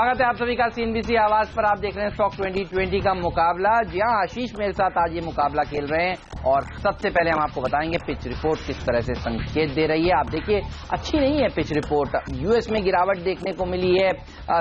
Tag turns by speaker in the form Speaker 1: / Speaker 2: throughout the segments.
Speaker 1: स्वागत है आप सभी का सीएनबीसी आवाज पर। आप देख रहे हैं स्टॉक 2020 का मुकाबला। जी हां, आशीष मेरे साथ आज ये मुकाबला खेल रहे हैं और सबसे पहले हम आपको बताएंगे पिच रिपोर्ट किस तरह से संकेत दे रही है। आप देखिए, अच्छी नहीं है पिच रिपोर्ट। यूएस में गिरावट देखने को मिली है।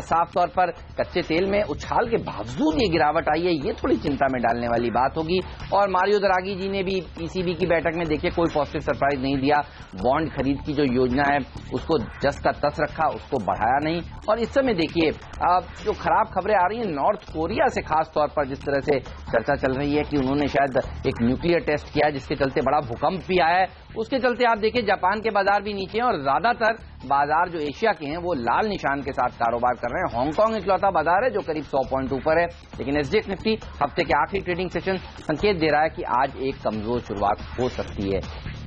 Speaker 1: साफ तौर पर कच्चे तेल में उछाल के बावजूद ये गिरावट आई है, ये थोड़ी चिंता में डालने वाली बात होगी। और मारियो द्रागी जी ने भी ईसीबी की बैठक में देखिए कोई पॉजिटिव सरप्राइज नहीं दिया। बॉन्ड खरीद की जो योजना है उसको जस का तस रखा, उसको बढ़ाया नहीं। और इस समय देखिए जो खराब खबरें आ रही हैं नॉर्थ कोरिया से, खास तौर पर जिस तरह से चर्चा चल रही है कि उन्होंने शायद एक न्यूक्लियर टेस्ट किया जिसके चलते बड़ा भूकंप भी आया है, उसके चलते आप देखिए जापान के बाजार भी नीचे हैं और ज्यादातर बाजार जो एशिया के हैं वो लाल निशान के साथ कारोबार कर रहे हैं। हांगकांग इकलौता बाजार है जो करीब 100 पॉइंट ऊपर है, लेकिन एसजीएक्स निफ्टी हफ्ते के आखिरी ट्रेडिंग सेशन संकेत दे रहा है कि आज एक कमजोर शुरुआत हो सकती है।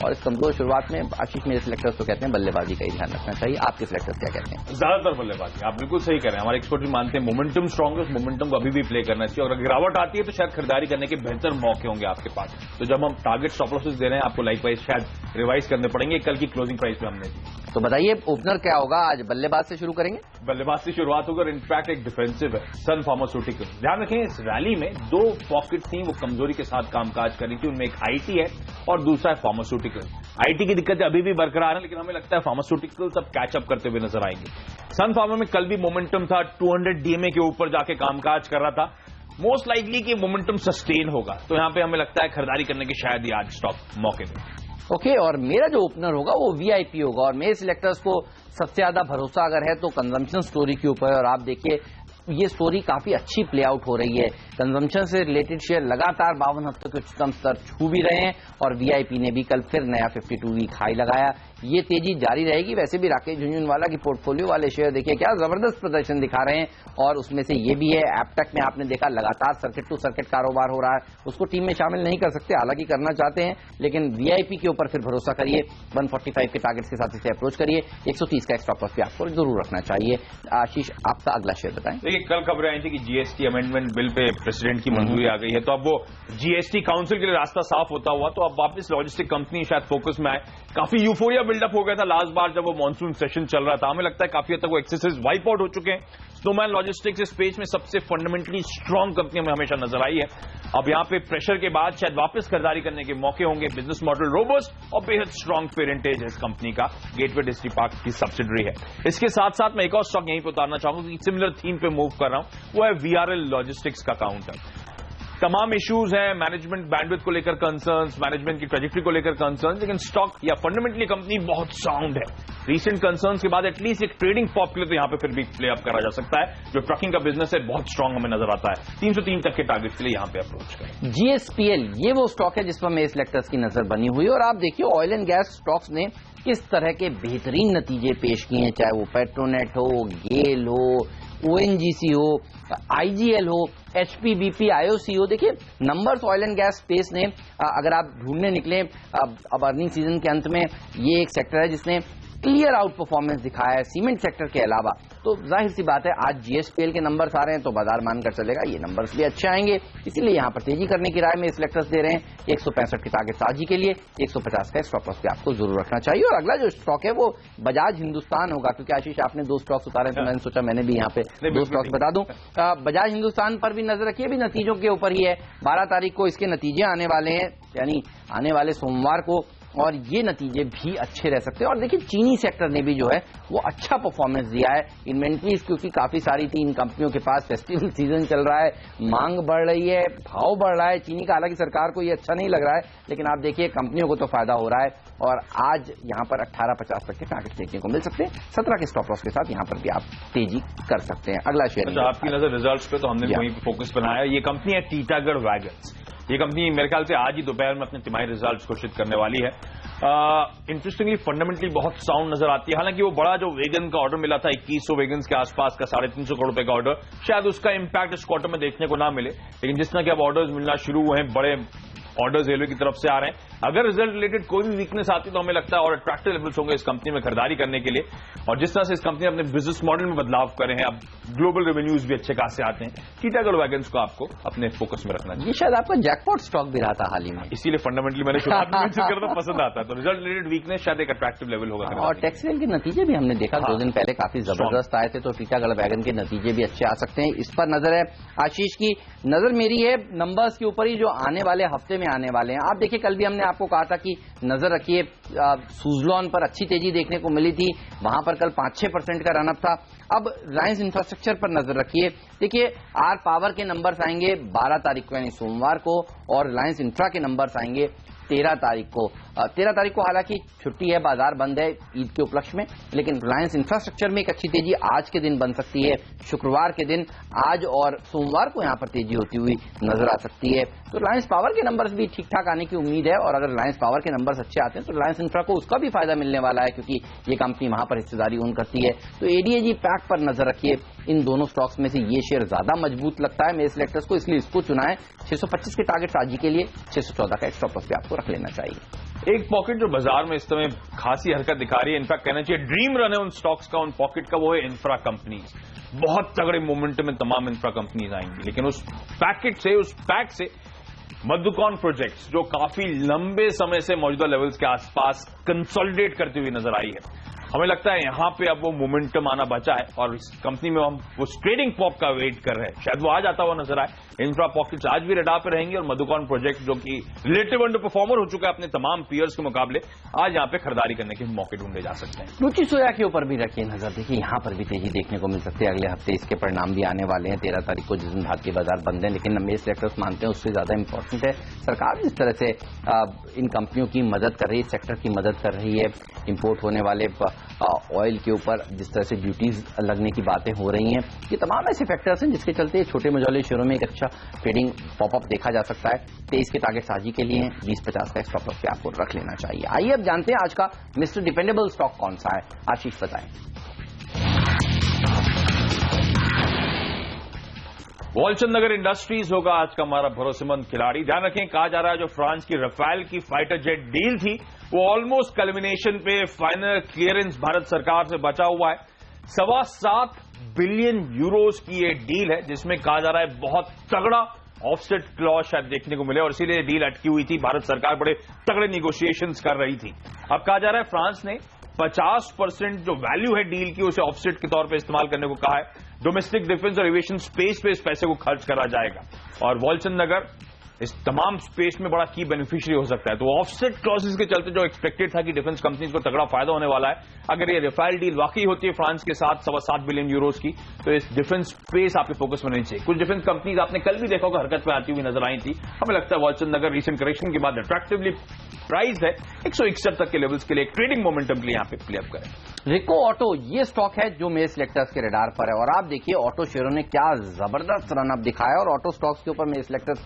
Speaker 1: और इस कमजोर शुरुआत में आशीष मेरे सिलेक्टर्स तो कहते हैं बल्लेबाजी का ही ध्यान रखना चाहिए। आपके सिलेक्टर्स क्या कहते हैं?
Speaker 2: ज्यादातर बल्लेबाजी। आप बिल्कुल सही कह रहे हैं। हमारे एक्सपर्ट भी मानते हैं मोमेंटम स्ट्रांग है, उस मोमेंटम को अभी भी प्ले करना चाहिए। और अगर गिरावट आती है तो शायद खरीदारी करने के बेहतर मौके होंगे आपके पास। तो जब हम टारगेट स्टॉप लॉसेस दे रहे हैं आपको लाइकवाइज शायद रिवाइज करने पड़ेंगे कल की क्लोजिंग प्राइस पे हमने।
Speaker 1: तो बताइए ओपनर क्या होगा आज? बल्लेबाज से शुरू करेंगे।
Speaker 2: बल्लेबाज से शुरुआत होकर इनफैक्ट एक डिफेंसिव है सन फार्मास्यूटिकल। ध्यान रखें इस रैली में दो पॉकेट थी वो कमजोरी के साथ कामकाज कर रही थी। उनमें एक आईटी है और दूसरा है फार्मास्यूटिकल। आईटी की दिक्कतें अभी भी बरकरार है लेकिन हमें लगता है फार्मास्यूटिकल सब कैचअप करते हुए नजर आएंगे। सन फार्मा में कल भी मोमेंटम था, 200 डीएमए के ऊपर जाके कामकाज कर रहा था। मोस्ट लाइकली कि मोमेंटम सस्टेन होगा, तो यहां पे हमें लगता है खरीदारी करने के शायद ही आज स्टॉक मौके पे।
Speaker 1: ओके, और मेरा जो ओपनर होगा वो वीआईपी होगा और मेरे सिलेक्टर्स को सबसे ज्यादा भरोसा अगर है तो कंजम्पशन स्टोरी के ऊपर है। और आप देखिए ये स्टोरी काफी अच्छी प्ले आउट हो रही है। कंजम्पशन से रिलेटेड शेयर लगातार 52 हफ्तों के उच्चतम स्तर छू भी रहे हैं और वीआईपी ने भी कल फिर नया 52 वीक हाई लगाया। ये तेजी जारी रहेगी। वैसे भी राकेश झुनझुनवाला की पोर्टफोलियो वाले शेयर देखिए क्या जबरदस्त प्रदर्शन दिखा रहे हैं और उसमें से ये भी है। एपटेक में आपने देखा लगातार सर्किट टू सर्किट कारोबार हो रहा है, उसको टीम में शामिल नहीं कर सकते, हालांकि करना चाहते हैं, लेकिन वीआईपी के ऊपर फिर भरोसा करिए। 145 के टारगेट के साथ इसे अप्रोच करिए। 130 का स्टॉप लॉस भी आपको जरूर रखना चाहिए। आशीष आपका अगला शेयर बताएं।
Speaker 2: देखिए कल खबरें आई थी कि GST amendment bill pay president की मंजूरी आ गई है, तो अब वो जीएसटी काउंसिल के लिए रास्ता साफ होता हुआ तो अब वापस लॉजिस्टिक कंपनी शायद फोकस में आए। काफी यूफोरिया बिल्डअप हो गया था लास्ट बार जब वो मॉनसून सेशन चल रहा था। हमें लगता है काफी हद तक वो एक्सेसेस वाइप आउट हो चुके हैं। स्नोमैन लॉजिस्टिक्स इस पेज में सबसे फंडामेंटली स्ट्रांग कंपनी में हमेशा नजर आई है। अब यहां पे प्रेशर के बाद शायद वापस खरीदारी करने के मौके होंगे। बिजनेस मॉडल रोबस्ट और बेहद स्ट्रांग पेरेंटेज है इस कंपनी का, गेटवे डिस्ट्री पार्क की सब्सिडरी है। इसके साथ साथ मैं एक और स्टॉक यहीं पर उतारना चाहूंगा कि सिमिलर थीम पे मूव कर रहा हूं, वो है वीआरएल लॉजिस्टिक्स का काउंटर। तमाम इश्यूज हैं, मैनेजमेंट बैंडविड्थ को लेकर कंसर्न्स, मैनेजमेंट की ट्रेजेक्टरी को लेकर कंसर्न्स, लेकिन स्टॉक या फंडामेंटली कंपनी बहुत साउंड है। रीसेंट कंसर्न्स के बाद एटलीस्ट एक ट्रेडिंग पॉप के लिए तो यहां पे फिर भी प्ले अप करा जा सकता है। जो ट्रकिंग का बिजनेस है बहुत स्ट्रांग हमें नजर आता है। 303 तक के टारगेट के लिए यहां पे अप्रोच करें।
Speaker 1: जीएसपीएल ये वो स्टॉक है जिस पर मेरे सिलेक्टर्स की नजर बनी हुई है और आप देखिए ऑयल एंड गैस स्टॉक्स ने किस तरह के बेहतरीन नतीजे पेश किए हैं, चाहे वो पेट्रोनेट हो, गेल हो, ओएनजीसी हो, आईजीएल हो, एचपीबीपी, आईओसी हो। देखिए numbers oil and gas space ने अगर आप ढूंढने निकले अब अर्निंग सीजन के अंत में ये एक सेक्टर है जिसने क्लियर आउट परफॉर्मेंस दिखाया है सीमेंट सेक्टर के अलावा। तो जाहिर सी बात है आज जीएसपीएल के नंबर्स आ रहे हैं तो बाजार मानकर चलेगा ये नंबर्स भी अच्छे आएंगे, इसीलिए यहां पर तेजी करने की राय में सिलेक्टर्स दे रहे हैं। 165 के टारगेट आज ही के लिए 150 का स्टॉप लॉस भी आपको जरूर रखना चाहिए। और अगला जो स्टॉक है वो बजाज हिंदुस्तान होगा, क्योंकि आशीष आपने 2 स्टॉक्स उतारे तो मैंने सोचा मैंने भी यहाँ पे 2 स्टॉक्स बता दूं। बजाज हिंदुस्तान पर भी नजर रखिए, भी नतीजों के ऊपर ही है। 12 तारीख को इसके नतीजे आने वाले हैं, यानी आने वाले सोमवार को, और ये नतीजे भी अच्छे रह सकते हैं। और देखिए चीनी सेक्टर ने भी जो है वो अच्छा परफॉर्मेंस दिया है। इन्वेंट्रीज क्योंकि काफी सारी थी इन कंपनियों के पास, फेस्टिवल सीजन चल रहा है, मांग बढ़ रही है, भाव बढ़ रहा है चीनी का। हालांकि सरकार को ये अच्छा नहीं लग रहा है, लेकिन आप देखिए कंपनियों को तो फायदा हो रहा है और आज यहां पर 1850 तक के टारगेट देखने को मिल सकते हैं। 17 के स्टॉप लॉस के साथ यहां पर भी आप तेजी कर सकते हैं। अगला शेयर
Speaker 2: आपकी नजर रिजल्ट्स पे, तो हमने वहीं फोकस बनाया। ये कंपनी है टीटागढ़ वैगन्स। ये कंपनी मेरे ख्याल से आज ही दोपहर में अपने तिमाही रिजल्ट्स घोषित करने वाली है। इंटरेस्टिंगली फंडामेंटली बहुत साउंड नजर आती है। हालांकि वो बड़ा जो वेगन का ऑर्डर मिला था 2100 वेगन्स के आसपास का 350 करोड़ रुपए का ऑर्डर, शायद उसका इंपैक्ट इस क्वार्टर में देखने को ना मिले, लेकिन जिस तरह के अब ऑर्डर्स मिलना शुरू हुए हैं, बड़े ऑर्डर्स रेलवे की तरफ से आ रहे हैं, अगर रिजल्ट रिलेटेड कोई भी वीकनेस आती तो हमें लगता है और अट्रैक्टिव लेवल्स होंगे इस कंपनी में खरीदारी करने के लिए। और जिस तरह से इस कंपनी ने अपने बिजनेस मॉडल में बदलाव करे हैं, अब ग्लोबल रेवेन्यूज भी अच्छे खासे आते हैं, टीटागढ़ वैगन्स को आपको अपने फोकस में रखना चाहिए।
Speaker 1: ये शायद आपका जैकपॉट स्टॉक भी रहा था हाल ही में,
Speaker 2: इसीलिए फंडामेंटली मैंने शुरुआत में मेंशन करना पसंद आता है। तो रिजल्ट रिलेटेड वीकनेस शायद एक अट्रैक्टिव लेवल होगा।
Speaker 1: और टेक्सटाइल के नतीजे भी हमने देखा 2 दिन पहले काफी जबरदस्त आए थे, तो टीटागढ़ वैगन के नतीजे भी अच्छे आ सकते हैं। इस पर नजर है आशीष की, नजर मेरी है नंबर्स के ऊपर ही जो आने वाले हफ्ते में आने वाले हैं। आप देखिए कल भी हमने आपको कहा था कि नजर रखिए, सुजलॉन पर अच्छी तेजी देखने को मिली थी, वहां पर कल 5-6% का रनअप था। अब रिलायंस इंफ्रास्ट्रक्चर पर नजर रखिए, देखिए आर पावर के नंबर्स आएंगे 12 तारीख को यानी सोमवार को, और रिलायंस इंफ्रा के नंबर्स आएंगे 13 तारीख को। 13 तारीख को हालांकि छुट्टी है, बाजार बंद है ईद के उपलक्ष्य में, लेकिन रिलायंस इंफ्रास्ट्रक्चर में एक अच्छी तेजी आज के दिन बन सकती है। शुक्रवार के दिन आज और सोमवार को यहां पर तेजी होती हुई नजर आ सकती है। तो रिलायंस पावर के नंबर्स भी ठीक ठाक आने की उम्मीद है, और अगर रिलायंस पावर के नंबर्स अच्छे आते हैं तो रिलायंस इंफ्रा को उसका भी फायदा मिलने वाला है, क्योंकि ये कंपनी वहां पर हिस्सेदारी ओन करती है। तो एडीएजी पैक पर नजर रखिए, इन दोनों स्टॉक्स में से ये शेयर ज्यादा मजबूत लगता है मेरे सिलेक्टर्स को, इसलिए इसको चुना है। 625 के टारगेट आज के लिए 614 का स्टॉप लॉस भी आपको रख लेना चाहिए।
Speaker 2: एक पॉकेट जो बाजार में इस समय खासी हरकत दिखा रही है, इनफैक्ट कहना चाहिए ड्रीम रन है उन स्टॉक्स का, उन पॉकेट का, वो है इंफ्रा कंपनीज। बहुत तगड़े मोमेंटम में तमाम इंफ्रा कंपनीज आएंगी, लेकिन उस पैकेट से, उस पैक से मधुकॉन प्रोजेक्ट्स जो काफी लंबे समय से मौजूदा लेवल्स के आसपास कंसोलिडेट करती हुई नजर आई है, हमें लगता है यहां पे अब वो मोमेंटम आना बचा है, और इस कंपनी में हम उस ट्रेडिंग पॉप का वेट कर रहे हैं, शायद वो आज आता हुआ नजर आए। इंफ्रा पॉकेट्स आज भी रडार पे रहेंगी, और मधुकॉन प्रोजेक्ट जो कि रिलेटिव अंडर परफॉर्मर हो चुका है अपने तमाम पीयर्स के मुकाबले, आज यहां पे खरीदारी करने के मौके ढूंढे जा सकते हैं।
Speaker 1: रुचि सोया के ऊपर भी रखिए नजर, देखिए यहां पर भी तेजी देखने को मिल सकती है। अगले हफ्ते इसके परिणाम भी आने वाले हैं 13 तारीख को, जिस दिन भारतीय बाजार बंद है, लेकिन मेरे सेक्टर्स मानते हैं उससे ज्यादा इंपॉर्टेंट है सरकार जिस तरह से इन कंपनियों की मदद कर रही है, सेक्टर की मदद कर रही है। इंपोर्ट होने वाले ऑयल के ऊपर जिस तरह से ड्यूटीज लगने की बातें हो रही हैं, ये तमाम ऐसे फैक्टर्स हैं जिसके चलते छोटे मझौले शेयरों में एक अच्छा ट्रेडिंग पॉपअप देखा जा सकता है। 23 के टारगेट साजी के लिए 20-50 का स्टॉप लॉस पे आपको रख लेना चाहिए। आइए अब जानते हैं आज का मिस्टर डिपेंडेबल स्टॉक कौन सा है, आशीष बताएं।
Speaker 2: वॉलचंद नगर इंडस्ट्रीज होगा आज का हमारा भरोसेमंद खिलाड़ी। ध्यान रखें, कहा जा रहा है जो फ्रांस की रफेल की फाइटर जेट डील थी वो ऑलमोस्ट कल्मिनेशन पे, फाइनल क्लियरेंस भारत सरकार से बचा हुआ है। 7.25 बिलियन यूरोस की ये डील है, जिसमें कहा जा रहा है बहुत तगड़ा ऑफसेट क्लॉज शायद देखने को मिले, और इसीलिए डील अटकी हुई थी। भारत सरकार बड़े तगड़े निगोशिएशंस कर रही थी। अब कहा जा रहा है फ्रांस ने 50% जो वैल्यू है डील की उसे ऑफसेट के तौर पे इस्तेमाल करने को कहा है। डोमेस्टिक डिफेंस और एविएशन स्पेस पे इस पैसे को खर्च करा जाएगा, और वॉलचंद नगर इस तमाम स्पेस में बड़ा की बेनिफिशियरी हो सकता है। तो ऑफसेट क्लॉसेस के चलते जो एक्सपेक्टेड था कि डिफेंस कंपनीज को तगड़ा फायदा होने वाला है, अगर ये रफेल डील वाकई होती है फ्रांस के साथ 7.25 बिलियन यूरोस की, तो इस डिफेंस स्पेस आपके फोकस में नहीं चाहिए। कुछ डिफेंस कंपनीज आपने कल भी देखा होगा हरकत में आती हुई नजर आई थी। हमें लगता है वॉलचंद नगर रीसेंट करेक्शन के बाद अट्रैक्टिवली प्राइस है 161 तक के लेवल्स के लिए, ट्रेडिंग मोमेंटम के लिए यहां पे प्ले अप करें।
Speaker 1: रिको ऑटो ये स्टॉक है जो मेरे सिलेक्टर्स के रडार पर है, और आप देखिए ऑटो शेयरों ने क्या जबरदस्त रनअप दिखाया, और ऑटो स्टॉक्स के ऊपर मेरे सिलेक्टर्स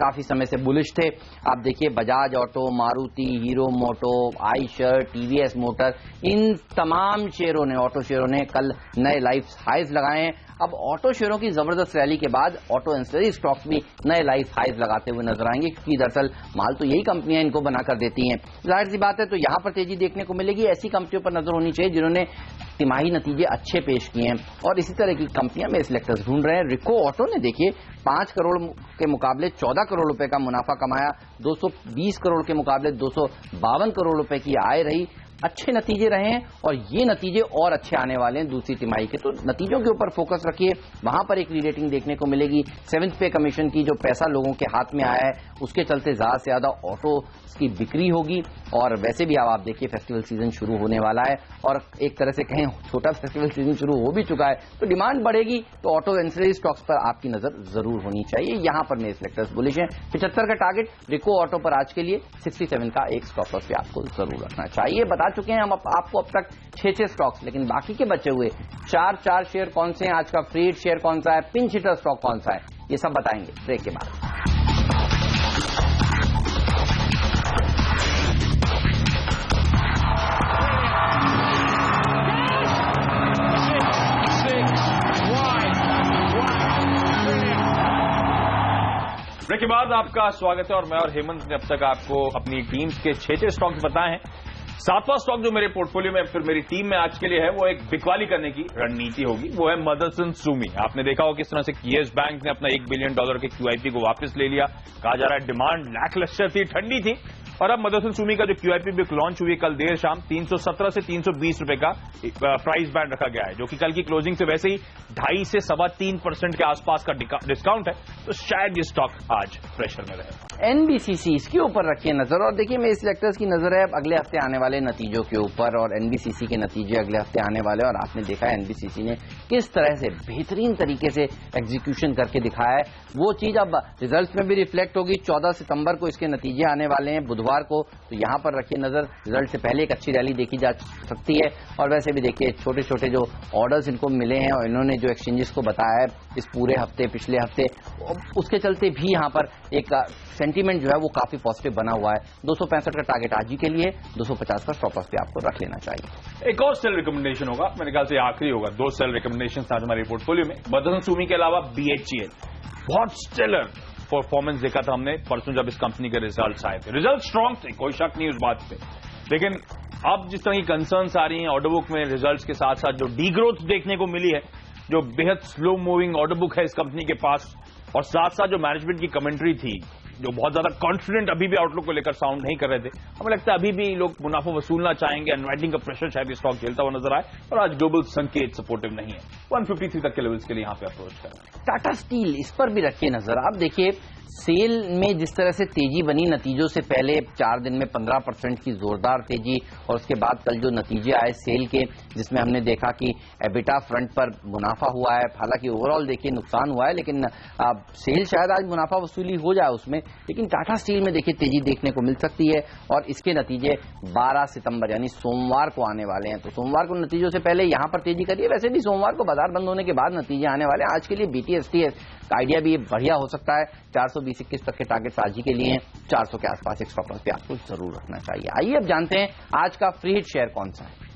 Speaker 1: काफी समय से बुलिश थे। आप देखिए बजाज ऑटो, मारुति, हीरो मोटो, आइशर, टीवीएस मोटर, इन तमाम शेयरों ने, ऑटो शेयरों ने कल नए लाइफ हाइज लगाए हैं। अब ऑटो शेयरों की जबरदस्त रैली के बाद ऑटो एंसिलरी स्टॉक्स भी नए लाइफ हाइज लगाते हुए नजर आएंगे, क्योंकि दरअसल माल तो यही कंपनियां इनको बनाकर देती हैं। जाहिर सी बात है, तो यहां पर तेजी देखने को मिलेगी। ऐसी कंपनियों पर नजर होनी चाहिए जिन्होंने तिमाही नतीजे अच्छे पेश किए हैं, और इसी तरह की कंपनियां में सिलेक्टर्स ढूंढ रहे हैं। रिको ऑटो ने देखिए 5 करोड़ के मुकाबले 14 करोड़ रुपए का मुनाफा कमाया, 220 करोड़ के मुकाबले 252 करोड़ रुपए की आय रही। अच्छे नतीजे रहे हैं, और ये नतीजे और अच्छे आने वाले हैं दूसरी तिमाही के, तो नतीजों के ऊपर फोकस रखिए। वहां पर एक रीरेटिंग देखने को मिलेगी। 7th पे कमीशन की जो पैसा लोगों के हाथ में आया है उसके चलते ज्यादा से ज्यादा ऑटो की बिक्री होगी, और वैसे भी अब आप देखिए फेस्टिवल सीजन शुरू होने वाला है, और एक तरह से कहें छोटा फेस्टिवल सीजन शुरू हो भी चुका है, तो डिमांड बढ़ेगी, तो ऑटो एंसिलरी स्टॉक्स पर आपकी नजर जरूर होनी चाहिए। यहां पर मेरे सिलेक्टर्स बुलिश हैं। 75 का टारगेट रिको ऑटो पर आज के लिए, 67 का एक स्टॉप लॉस पे आपको जरूर रखना चाहिए। बता चुके हैं हम आपको अब तक 6 स्टॉक्स, लेकिन बाकी के बचे हुए 4 शेयर कौन से हैं, आज का फ्रीड शेयर कौन सा है, पिंच हिटर स्टॉक कौन सा है, ये सब बताएंगे ब्रेक के बाद।
Speaker 2: के बाद आपका स्वागत है और मैं और हेमंत ने अब तक आपको अपनी टीम्स के 6 स्टॉक्स बताए हैं। 7वां स्टॉक जो मेरे पोर्टफोलियो में फिर मेरी टीम में आज के लिए है वो एक बिकवाली करने की रणनीति होगी, वो है मदरसन सुमी। आपने देखा हो किस तरह से यस बैंक ने अपना $1 बिलियन के QIP को वापस ले लिया। कहा जा रहा है डिमांड लाखलक्षर थी, ठंडी थी, और अब मदरसन सुमी का जो QIP भी लॉन्च हुई कल देर शाम 317 से 320 रुपए का प्राइस बैंड रखा गया है, जो कि कल की क्लोजिंग से वैसे ही 2.5 से 3.25% के आसपास का डिस्काउंट है, तो शायद ये स्टॉक आज प्रेशर में रहे।
Speaker 1: NBCC इसके ऊपर रखिए नजर, और देखिए मेरे सिलेक्टर्स की नजर है अब अगले हफ्ते आने वाले नतीजों के ऊपर, और NBCC के नतीजे अगले हफ्ते आने वाले, और आपने देखा है NBCC ने किस तरह से बेहतरीन तरीके से एग्जीक्यूशन करके दिखाया है। वो चीज अब रिजल्ट्स में भी रिफ्लेक्ट होगी। 14 सितंबर को इसके नतीजे आने वाले हैं, बुधवार को, तो यहां पर रखिए नजर। रिजल्ट से पहले एक अच्छी रैली देखी जा सकती है, और वैसे भी देखिए छोटे छोटे जो ऑर्डर्स इनको मिले हैं और इन्होंने जो एक्सचेंजेस को बताया है इस पूरे हफ्ते, पिछले हफ्ते, उसके चलते भी यहां पर एक सेंटीमेंट जो है वो काफी पॉजिटिव बना हुआ है। 265 का टारगेट आज ही के लिए, 250 का स्टॉप लॉस भी आपको रख लेना चाहिए।
Speaker 2: एक और सेल रिकमेंडेशन होगा, मेरे ख्याल से आखिरी होगा। 2 सेल रिकमेंडेशन आज हमारे पोर्टफोलियो में। मदरसन सुमी के अलावा BHEL, बहुत स्टेलर परफॉर्मेंस देखा था हमने परसों जब इस कंपनी के रिजल्ट्स आए थे। रिजल्ट स्ट्रांग थे, कोई शक नहीं उस बात पे, लेकिन अब जिस तरह की कंसर्न्स आ रही हैं ऑर्डर बुक में, रिजल्ट्स के साथ साथ जो डीग्रोथ देखने को मिली है, जो बेहद स्लो मूविंग ऑर्डर बुक है इस कंपनी के पास, और साथ साथ जो मैनेजमेंट की कमेंट्री थी जो बहुत ज्यादा कॉन्फिडेंट अभी भी आउटलुक को लेकर साउंड नहीं कर रहे थे, हमें लगता है अभी भी लोग मुनाफा वसूलना चाहेंगे। अनवाइंडिंग का प्रेशर शायद स्टॉक झेलता हुआ नजर आए, और आज ग्लोबल संकेत सपोर्टिव नहीं है। 153 तक के लेवल्स के लिए यहां पे अप्रोच कर रहे हैं।
Speaker 1: टाटा स्टील, इस पर भी रखिए नजर। आप देखिए सेल में जिस तरह से तेजी बनी नतीजों से पहले 4 दिन में 15% की जोरदार तेजी, और उसके बाद कल जो नतीजे आए सेल के, जिसमें हमने देखा कि एबिटा फ्रंट पर मुनाफा हुआ है, हालांकि ओवरऑल देखिए नुकसान हुआ है, लेकिन सेल शायद आज मुनाफा वसूली हो जाए उसमें, लेकिन टाटा स्टील में देखिए तेजी देखने को मिल सकती है। और इसके नतीजे 12 सितंबर यानी सोमवार को आने वाले हैं, तो सोमवार को नतीजों से पहले यहां पर तेजी करिए। वैसे भी सोमवार को बाजार बंद होने के बाद नतीजे आने वाले हैं। आज के लिए BTSTS का आइडिया भी बढ़िया हो सकता है। 420-21 तक के टारगेट आज ही के लिए हैं। 400 के आसपास एक स्टॉप लॉस भी आपको जरूर रखना चाहिए। आइए अब जानते हैं आज का फ्री हिट शेयर कौन सा है।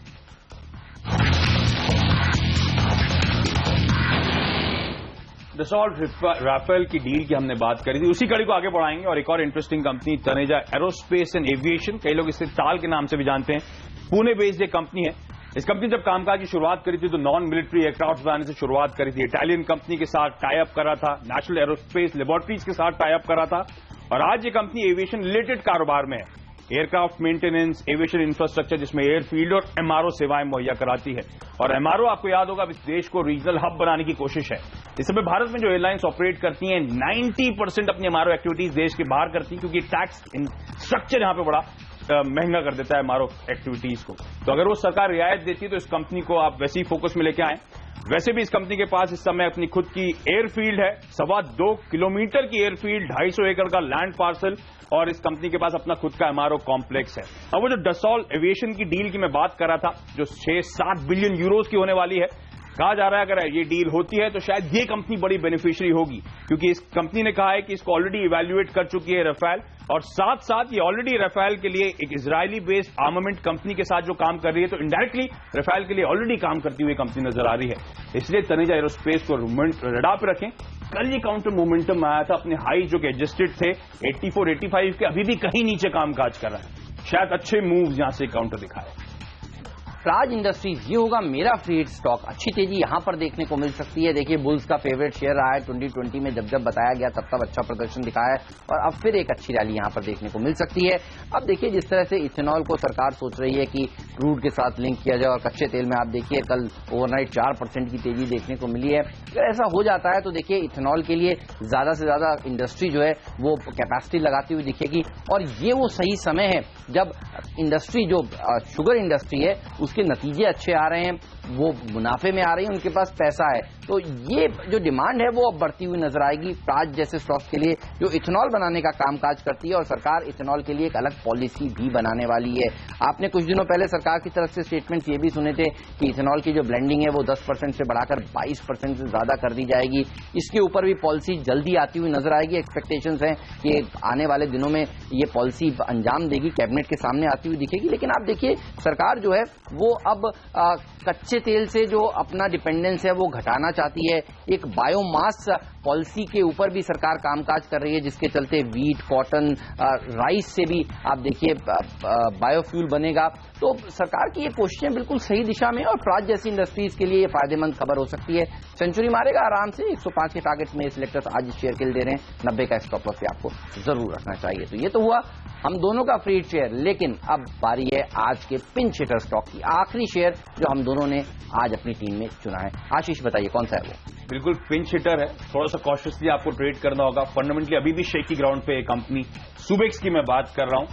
Speaker 2: दसॉल्ट राफेल की डील की हमने बात करी थी, उसी कड़ी को आगे बढ़ाएंगे, और एक और interesting company Taneja aerospace and aviation, कई लोग इसे ताल के नाम से भी जानते हैं, पुणे बेस्ड एक कंपनी है। इस कंपनी जब कामकाज की शुरुआत करी थी तो नॉन मिलिट्री एयरक्राफ्ट बनाने से शुरुआत करी थी। इटालियन कंपनी के साथ टाई अप करा था, नेशनल एरोस्पेस लेबोरेटरीज के साथ टाई अप करा था, और आज ये कंपनी एविएशन रिलेटेड कारोबार में है। एयरक्राफ्ट मेंटेनेंस, एविएशन इंफ्रास्ट्रक्चर जिसमें एयरफील्ड और MRO सेवाएं मुहैया कराती है। और MRO आपको याद होगा इस देश को रीजनल हब बनाने की कोशिश है। इस समय भारत में जो एयरलाइंस ऑपरेट करती हैं 90% अपनी MRO एक्टिविटीज देश के बाहर करती हैं, क्योंकि टैक्स स्ट्रक्चर यहां पे बड़ा महंगा कर देता है MRO एक्टिविटीज को। तो अगर वो सरकार रियायत देती है तो इस कंपनी को आप वैसे ही फोकस में लेके आए। वैसे भी इस कंपनी के पास इस समय अपनी खुद की एयरफील्ड है, 2.25 किलोमीटर की एयरफील्ड, 250 एकड़ का लैंड पार्सल, और इस कंपनी के पास अपना खुद का MRO कॉम्प्लेक्स है। अब वो जो डसॉल्ट एविएशन की डील की मैं बात कर रहा था, जो 6-7 बिलियन यूरोज की होने वाली है, कहा जा रहा है अगर ये डील होती है तो शायद ये कंपनी बड़ी बेनिफिशियरी होगी, क्योंकि इस कंपनी ने कहा है कि इसको ऑलरेडी इवैल्यूएट कर चुकी है राफेल, और साथ साथ ये ऑलरेडी राफेल के लिए एक इजरायली बेस्ड आर्मामेंट कंपनी के साथ जो काम कर रही है, तो इंडायरेक्टली राफेल के लिए ऑलरेडी काम करती हुई कंपनी नजर आ रही है। इसलिए तनेजा एरोस्पेस को रडार पे रखें। कल ये काउंटर मोमेंटम आया था, अपने हाई जो कि एडजस्टेड थे 84-85 के, अभी भी कहीं नीचे कामकाज कर रहा है। शायद अच्छे मूव्स यहां से काउंटर दिखाए।
Speaker 1: प्राज इंडस्ट्रीज, ये होगा मेरा फ्री हिट स्टॉक। अच्छी तेजी यहां पर देखने को मिल सकती है। देखिए बुल्स का फेवरेट शेयर रहा है 2020 में, जब बताया गया तब अच्छा प्रदर्शन दिखाया है, और अब फिर एक अच्छी रैली यहां पर देखने को मिल सकती है। अब देखिए जिस तरह से इथेनॉल को सरकार सोच रही है कि क्रूड के साथ लिंक किया जाए, और कच्चे तेल में आप देखिए कल ओवरनाइट 4% की तेजी देखने को मिली है। अगर ऐसा हो जाता है तो देखिए इथेनॉल के लिए ज्यादा से ज्यादा इंडस्ट्री जो है वो कैपेसिटी लगाती हुई दिखेगी, और ये वो सही समय है जब इंडस्ट्री जो शुगर इंडस्ट्री है उसके नतीजे अच्छे आ रहे हैं, वो मुनाफे में आ रही है, उनके पास पैसा है, तो ये जो डिमांड है वो अब बढ़ती हुई नजर आएगी प्राज जैसे स्टॉक्स के लिए जो इथेनॉल बनाने का कामकाज करती है, और सरकार इथेनॉल के लिए एक अलग पॉलिसी भी बनाने वाली है। आपने कुछ दिनों पहले सरकार की तरफ से स्टेटमेंट्स ये भी सुने थे कि इथेनॉल की जो ब्लेंडिंग है वो 10% से बढ़ाकर 22% से ज्यादा कर दी जाएगी। इसके ऊपर भी पॉलिसी जल्दी आती हुई नजर आएगी। एक्सपेक्टेशंस हैं कि आने वाले दिनों में ये पॉलिसी अंजाम देगी, कैबिनेट के सामने आती हुई दिखेगी। लेकिन आप देखिए सरकार जो है वो अब कच्चे तेल से जो अपना डिपेंडेंस है वो घटाना चाहती है। एक बायोमास पॉलिसी के ऊपर भी सरकार कामकाज कर रही है, जिसके चलते वीट, कॉटन, राइस से भी आप देखिए बायोफ्यूल बनेगा। तो सरकार की ये कोशिशें बिल्कुल सही दिशा में है और प्राज जैसी इंडस्ट्रीज के लिए ये फायदेमंद खबर हो सकती है। सेंचुरी मारेगा आराम से। 105 के टारगेट में सिलेक्टर्स आज शेयर के लिए दे रहे हैं। 90 का स्टॉप लॉस भी आपको जरूर रखना चाहिए। तो ये तो हुआ हम दोनों का फ्री शेयर, लेकिन अब बारी है आज के पिंच हिटर स्टॉक की। आखिरी शेयर जो हम दोनों ने आज अपनी टीम में चुना है। आशीष बताइए कौन सा है वो?
Speaker 2: बिल्कुल पिंच हिटर है, थोड़ा सा कॉशियसली आपको ट्रेड करना होगा। फंडामेंटली अभी भी शेकी ग्राउंड पे कंपनी सुबेक्स की मैं बात कर रहा हूं।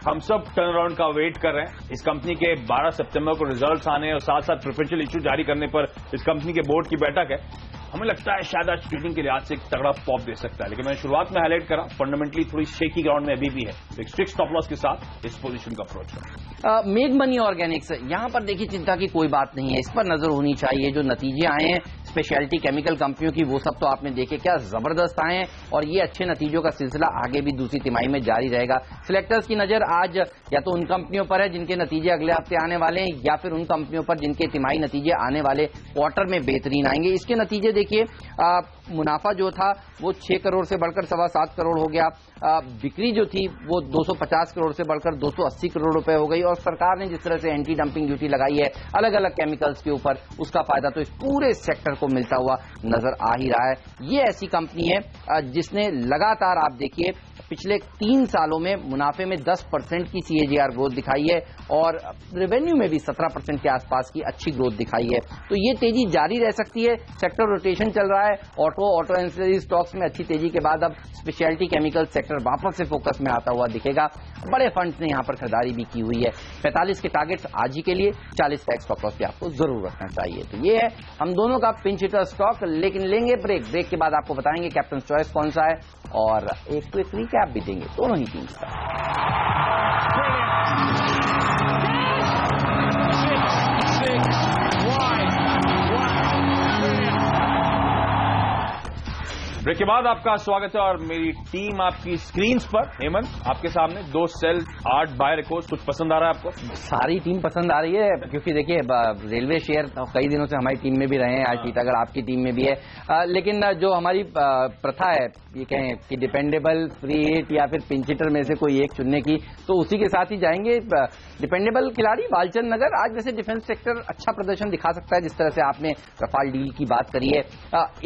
Speaker 2: हम सब टर्न अराउंड का वेट कर रहे हैं। इस कंपनी के 12 सितंबर को रिजल्ट्स आने और साथ साथ प्रेफरेंशियल इश्यू जारी करने पर इस कंपनी के बोर्ड की बैठक है। हमें लगता है शायद आज ट्रेडिंग के लिहाज से एक तगड़ा पॉप दे सकता है, लेकिन मैंने शुरुआत में हाईलाइट करा फंडामेंटली थोड़ी शेकी ग्राउंड में अभी भी है। तो एक स्ट्रिक्ट स्टॉप लॉस के साथ इस पोजीशन का अप्रोच है।
Speaker 1: मेग मनी ऑर्गेनिक्स, यहां पर देखिए चिंता की कोई बात नहीं है, इस पर नजर होनी चाहिए। जो नतीजे आए हैं स्पेशलिटी केमिकल कंपनियों की वो सब तो आपने देखे क्या जबरदस्त आए हैं और ये अच्छे नतीजों का सिलसिला आगे भी दूसरी तिमाही में जारी रहेगा। सिलेक्टर्स की नजर आज या तो उन कंपनियों पर है जिनके नतीजे अगले हफ्ते आने वाले हैं या फिर उन कंपनियों पर जिनके तिमाही नतीजे आने वाले क्वार्टर में बेहतरीन आएंगे। इसके नतीजे देखिए, मुनाफा जो था वो 6 करोड़ से बढ़कर 7.25 करोड़ हो गया। बिक्री जो थी वो 250 करोड़ से बढ़कर 280 करोड़ रुपए हो गई और सरकार ने जिस तरह से एंटी डंपिंग ड्यूटी लगाई है अलग अलग केमिकल्स के ऊपर, उसका फायदा तो इस पूरे सेक्टर को मिलता हुआ नजर आ ही रहा है। ये ऐसी कंपनी है जिसने लगातार आप देखिए पिछले 3 सालों में मुनाफे में 10% की CAGR ग्रोथ दिखाई है और रेवेन्यू में भी 17% के आसपास की अच्छी ग्रोथ दिखाई है। तो ये तेजी जारी रह सकती है। सेक्टर रोटेशन चल रहा है। ऑटो एंसिलरी स्टॉक्स में अच्छी तेजी के बाद अब स्पेशलिटी केमिकल सेक्टर वापस से फोकस में आता हुआ दिखेगा। बड़े फंड्स ने यहां पर खरीदारी भी की हुई है। 45 के टारगेट्स आज ही के लिए, 40 का स्टॉप लॉस भी आपको जरूर रखना चाहिए। तो ये है हम दोनों का पिंच हिटर स्टॉक। लेकिन लेंगे ब्रेक के बाद आपको बताएंगे कैप्टन चॉइस कौन सा है और एक क्विक रिकैप भी देंगे दोनों ही टीम्स का।
Speaker 2: ब्रेक के बाद आपका स्वागत है और मेरी टीम आपकी स्क्रीन पर। हेमंत, आपके सामने 2 सेल 8 बाय रिकॉर्ड, कुछ पसंद आ रहा है आपको?
Speaker 1: सारी टीम पसंद आ रही है क्योंकि देखिए रेलवे शेयर कई दिनों से हमारी टीम में भी रहे हैं, आज टीटागढ़ आपकी टीम में भी है। लेकिन जो हमारी प्रथा है ये कहें कि डिपेंडेबल, फ्री हिट या फिर पिंच हिटर में से कोई एक चुनने की, तो उसी के साथ ही जाएंगे। डिपेंडेबल खिलाड़ी वालचंद नगर आज वैसे डिफेंस सेक्टर अच्छा प्रदर्शन दिखा सकता है। जिस तरह से आपने रफाल डील की बात करी है,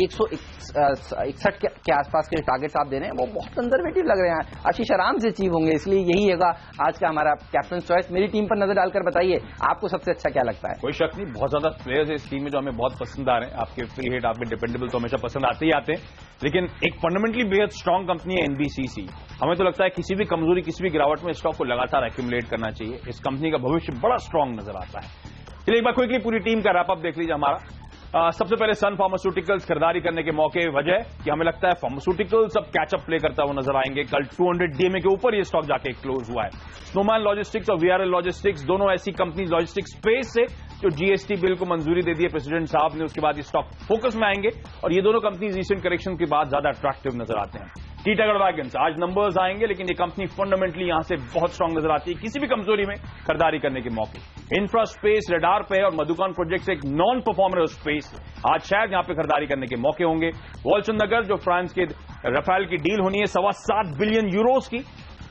Speaker 1: 161 के आसपास के टारगेट्स आप दे रहे हैं वो बहुत कंजर्वेटिव लग रहे हैं। आशीष आराम से अचीव होंगे, इसलिए यही होगा आज का हमारा कैप्टन चॉइस। मेरी टीम पर नजर डालकर बताइए आपको सबसे अच्छा क्या लगता है?
Speaker 2: कोई शक नहीं, बहुत ज्यादा प्लेयर्स है इस टीम में जो हमें बहुत पसंद आ रहे हैं। आपके फ्री हिट, आपके डिपेंडेबल तो हमेशा पसंद आते ही आते हैं, लेकिन एक फंडामेंटली बेहद स्ट्रांग कंपनी है NBCC। हमें तो लगता है किसी भी कमजोरी, किसी भी गिरावट में स्टॉक को लगातार एक्यूमुलेट करना चाहिए। इस कंपनी का भविष्य बड़ा स्ट्रांग नजर आता है। चलिए एक बार क्विकली पूरी टीम का रैपअप देख लीजिए हमारा। सबसे पहले सन फार्मास्यूटिकल्स खरीदारी करने के मौके वजह कि हमें लगता है फार्मास्यूटिकल्स अब कैचअप प्ले करता हुआ नजर आएंगे। कल 200 DMA के ऊपर ये स्टॉक जाके क्लोज हुआ है। स्नोमैन लॉजिस्टिक्स और VRL लॉजिस्टिक्स दोनों ऐसी कंपनी लॉजिस्टिक्स स्पेस से जो GST बिल को मंजूरी दे दी है प्रेसिडेंट साहब ने, उसके बाद ये स्टॉक फोकस में आएंगे और ये दोनों कंपनीज रिसेंट करेक्शन के बाद ज्यादा अट्रैक्टिव नजर आते हैं। टीटागढ़ वैगन्स आज नंबर्स आएंगे, लेकिन ये कंपनी फंडामेंटली यहां से बहुत स्ट्रांग नजर आती है किसी भी कमजोरी में खरीदारी करने के मौके। इंफ्रा स्पेस रडार पे है और मधुकान प्रोजेक्ट से एक नॉन परफॉर्मर स्पेस, आज शायद यहां पे खरीदारी करने के मौके होंगे। वालचंद नगर जो फ्रांस के रफाल की डील होनी है 7.25 बिलियन यूरोस की,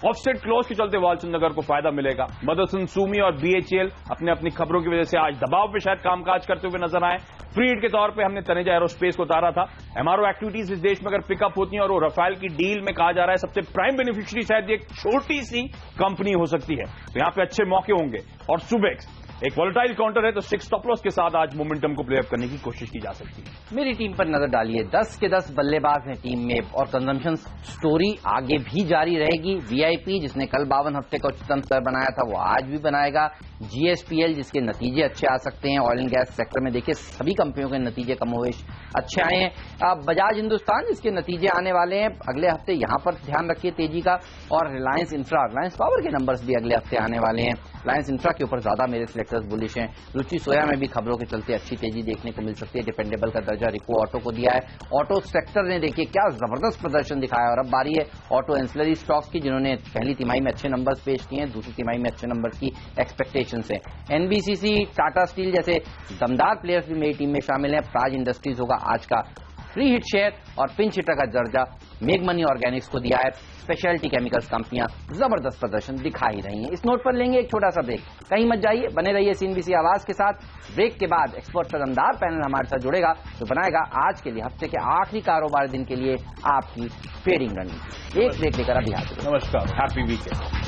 Speaker 2: ऑफसेट क्लोज के चलते वालचंद नगर को फायदा मिलेगा। मदरसन सुमी और BHEL अपने अपनी खबरों की वजह से आज दबाव पे शायद कामकाज करते हुए नजर आए। फ्री हिट के तौर पे हमने तनेजा एरोस्पेस को उतारा था। MRO एक्टिविटीज इस देश में अगर पिकअप होती हैं और वो रफाल की डील में कहा जा रहा है सबसे प्राइम बेनिफिशियरी शायद एक छोटी सी कंपनी हो सकती है, तो यहां पे अच्छे मौके होंगे। और सुबेक्स एक वोलेटाइल काउंटर है तो 6 स्टॉप लॉस के साथ आज मोमेंटम को प्लेअप करने की कोशिश की जा सकती है।
Speaker 1: मेरी टीम पर नजर डालिए, 10 के 10 बल्लेबाज हैं टीम में और कंजम्पशन स्टोरी आगे भी जारी रहेगी। VIP जिसने कल 52 हफ्ते का उच्चतम स्तर बनाया था वो आज भी बनाएगा। GSPL जिसके नतीजे अच्छे आ सकते हैं। ऑयल एंड गैस सेक्टर में देखिए सभी कंपनियों के नतीजे कमोवेश अच्छे आए हैं। बजाज हिंदुस्तान जिसके नतीजे आने वाले हैं अगले हफ्ते, यहां पर ध्यान रखिए तेजी का। और रिलायंस इंफ्रा, रिलायंस पावर के नंबर्स भी अगले हफ्ते आने वाले हैं। रिलायंस इंफ्रा के ऊपर ज्यादा मेरे सिलेक्टर्स बुलिश हैं। रुचि सोया में भी खबरों के चलते अच्छी तेजी देखने को मिल सकती है। डिपेंडेबल का दर्जा रिको ऑटो को दिया है। ऑटो सेक्टर ने देखिए क्या जबरदस्त प्रदर्शन दिखाया और अब बारी है ऑटो एंसिलरी स्टॉक्स की जिन्होंने पहली तिमाही में अच्छे नंबर्स पेश किए हैं, दूसरी तिमाही में अच्छे नंबर्स की एक्सपेक्टेशन है। NBCC, टाटा स्टील जैसे दमदार प्लेयर्स भी मेरी टीम में शामिल हैं। प्राज इंडस्ट्रीज होगा आज का फ्री हिट शेयर और पिंच हिटर का दर्जा मेघमनी ऑर्गेनिक्स को दिया है। स्पेशलिटी केमिकल्स कंपनियां जबरदस्त प्रदर्शन दिखा ही रही हैं। इस नोट पर लेंगे एक छोटा सा ब्रेक, कहीं मत जाइए, बने रहिए सीएनबीसी आवाज के साथ। ब्रेक के बाद एक्सपर्ट सदनदार पैनल हमारे साथ जुड़ेगा जो बनाएगा आज के लिए हफ्ते के आखिरी कारोबार दिन के लिए आपकी ट्रेडिंग रणनीति। एक ब्रेक लेकर अभी हाजिर।
Speaker 2: नमस्कार, हैप्पी वीकेंड।